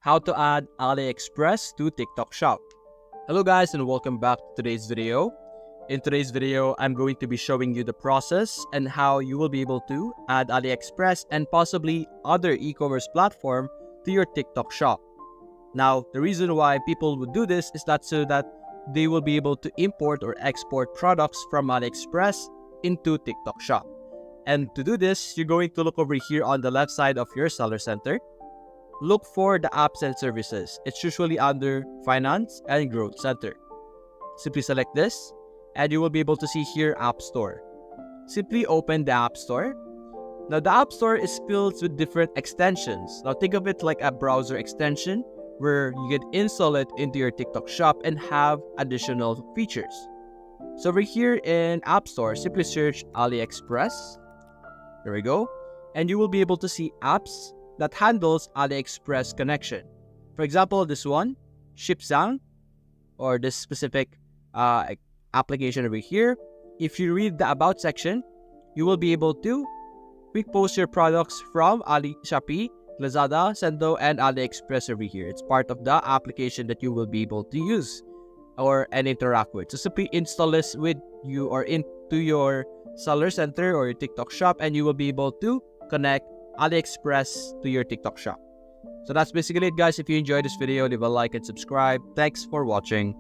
How to add Aliexpress to TikTok Shop. Hello guys and welcome back to today's video. In today's video, I'm going to be showing you the process and how you will be able to add Aliexpress and possibly other e-commerce platform to your TikTok Shop. Now, the reason why people would do this is that so that they will be able to import or export products from Aliexpress into TikTok Shop. And to do this, you're going to look over here on the left side of your Seller Center. Look for the apps and services. It's usually under Finance and Growth Center. Simply select this and you will be able to see here App Store. Simply open the App Store. Now the App Store is filled with different extensions. Now think of it like a browser extension where you can install it into your TikTok Shop and have additional features. So over here in App Store, simply search Aliexpress. There we go. And you will be able to see apps that handles Aliexpress connection. For example, this one, Shipzang, or this specific application over here. If you read the About section, you will be able to quick post your products from Shopee, Lazada, Sendo, and Aliexpress over here. It's part of the application that you will be able to use and interact with. So simply install this with you or into your Seller Center or your TikTok Shop, and you will be able to connect Aliexpress to your TikTok Shop. So that's basically it, guys. If you enjoyed this video, leave a like and subscribe. Thanks for watching.